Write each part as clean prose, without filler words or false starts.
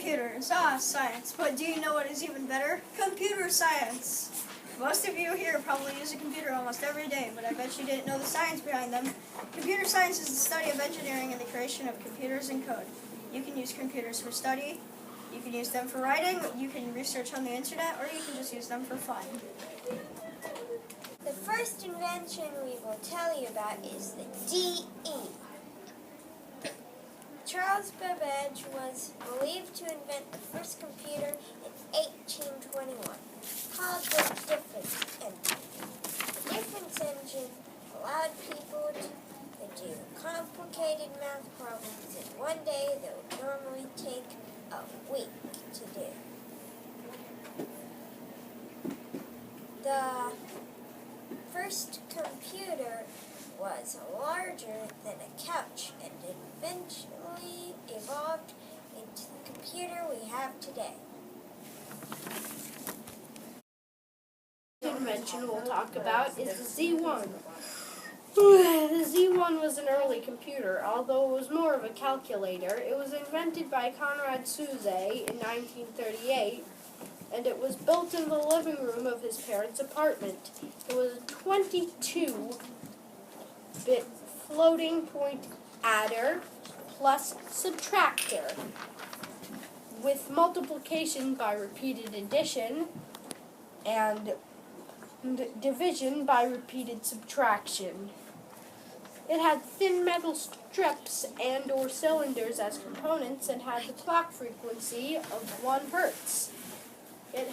computers. Science. But do you know what is even better? Computer science. Most of you here probably use a computer almost every day, but I bet you didn't know the science behind them. Computer science is the study of engineering and the creation of computers and code. You can use computers for study, you can use them for writing, you can research on the internet, or you can just use them for fun. The first invention we will tell you about is the DE. Charles Babbage was believed to invent the first computer in 1821, called the difference engine. The difference engine allowed people to do complicated math problems in one day that would normally take a week to do. The first computer was larger than a couch and eventually evolved into the computer we have today. The invention we'll talk about is the Z1. The Z1 was an early computer, although it was more of a calculator. It was invented by Conrad Suze in 1938, and it was built in the living room of his parents' apartment. It was a 22-bit floating point adder plus subtractor with multiplication by repeated addition and division by repeated subtraction. It had thin metal strips and or cylinders as components and had the clock frequency of 1 hertz. It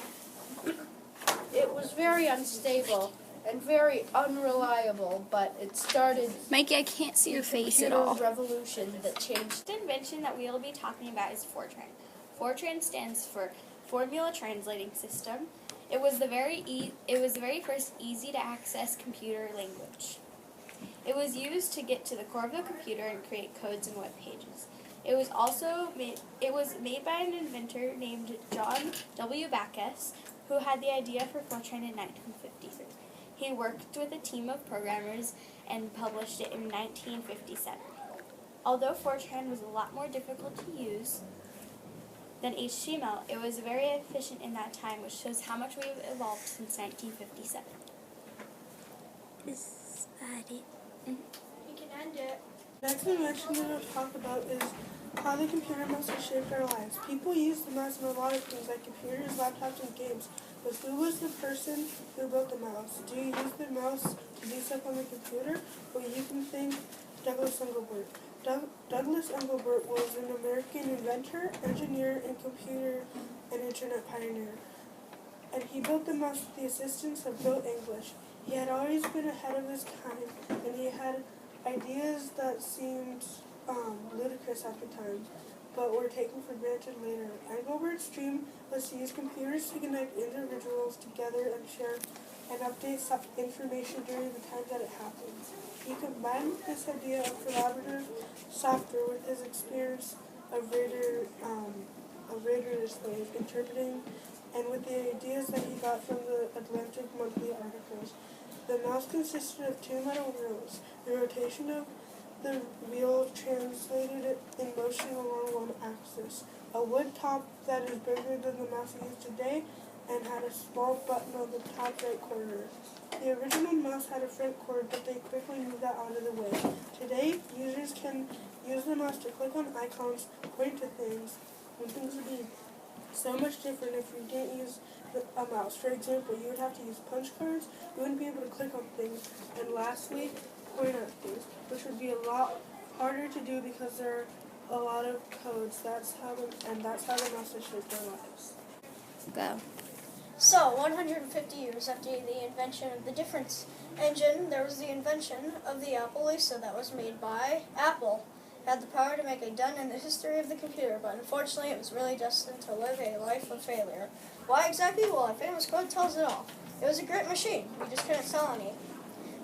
was very unstable and very unreliable, but it started Mikey, I can't see your face at all. revolution that changed. The invention that we will be talking about is Fortran. Fortran stands for Formula Translating System. It was the very first easy-to-access computer language. It was used to get to the core of the computer and create codes and web pages. It was made by an inventor named John W. Backus, who had the idea for Fortran in 1953. He worked with a team of programmers and published it in 1957. Although Fortran was a lot more difficult to use than HTML, it was very efficient in that time, which shows how much we've evolved since 1957. Is that it? You can end it. Next invention that we'll talk about is how the computer mouse has shaped our lives. People use the mouse in a lot of things like computers, laptops, and games. But who was the person who built the mouse? Do you use the mouse to do stuff on the computer? Or you can think Douglas Engelbart. Douglas Engelbart was an American inventor, engineer, and computer and internet pioneer. And he built the mouse with the assistance of Bill English. He had always been ahead of his time, and he had ideas that seemed ludicrous at the time, but were taken for granted later. Engelbart's dream was to use computers to connect individuals together and share and update information during the time that it happens. He combined this idea of collaborative software with his experience of reader slave interpreting, and with the ideas that he got from the Atlantic Monthly articles. The mouse consisted of 2 metal wheels. The rotation of the wheel translated it in motion along one axis. A wood top that is bigger than the mouse used today and had a small button on the top right corner. The original mouse had a front cord, but they quickly moved that out of the way. Today, users can use the mouse to click on icons, point to things, and things would be so much different if you didn't use a mouse. For example, you would have to use punch cards, you wouldn't be able to click on things, and lastly, point at things, which would be a lot harder to do because there are a lot of codes. That's how the mouse has shaped our lives. Go. So, 150 years after the invention of the difference engine, there was the invention of the Apple Lisa that was made by Apple. It had the power to make a dent in the history of the computer, but unfortunately it was really destined to live a life of failure. Why exactly? Well, a famous quote tells it all. It was a great machine, we just couldn't sell any.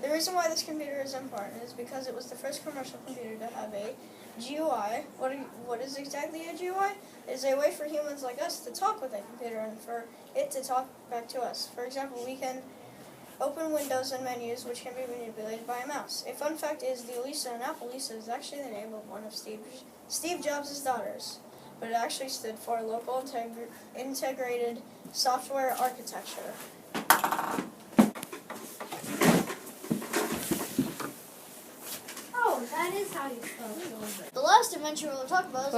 The reason why this computer is important is because it was the first commercial computer to have a GUI. What is exactly a GUI? It is a way for humans like us to talk with a computer and for it to talk back to us. For example, we can open windows and menus which can be manipulated by a mouse. A fun fact is the Lisa and Apple Lisa is actually the name of one of Steve Jobs' daughters. but it actually stood for Local Integrated Software Architecture. Oh, that is how you spell children. The last invention we'll talk about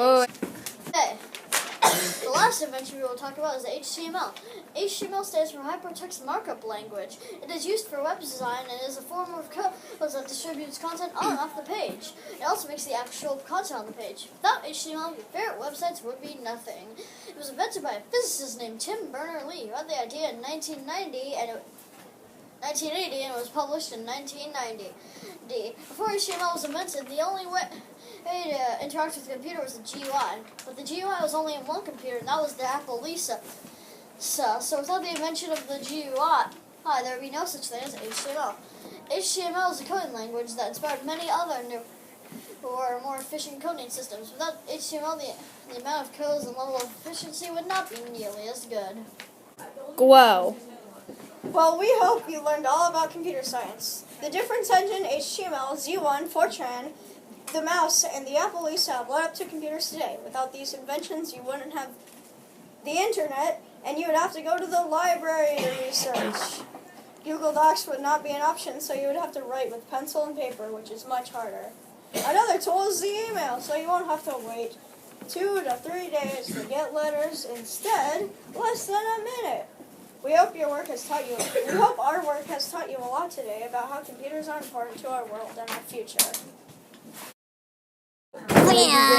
the last invention we will talk about is HTML. HTML stands for Hypertext Markup Language. It is used for web design and is a form of code that distributes content on and off the page. It also makes the actual content on the page. Without HTML, your favorite websites would be nothing. It was invented by a physicist named Tim Berners-Lee, who had the idea in 1980 and it was published in 1990. Before HTML was invented, the only way to interact with the computer was the GUI. But the GUI was only in one computer, and that was the Apple Lisa. So without the invention of the GUI, there would be no such thing as HTML. HTML is a coding language that inspired many other new or more efficient coding systems. Without HTML, the amount of codes and level of efficiency would not be nearly as good. Glow. Well, we hope you learned all about computer science. The difference engine, HTML, Z1, Fortran, the mouse, and the Apple Lisa have led up to computers today. Without these inventions, you wouldn't have the internet, and you would have to go to the library to research. Google Docs would not be an option, so you would have to write with pencil and paper, which is much harder. Another tool is the email, so you won't have to wait 2 to 3 days to get letters. Instead, less than a minute. We hope our work has taught you a lot today about how computers are important to our world and our future. Yeah.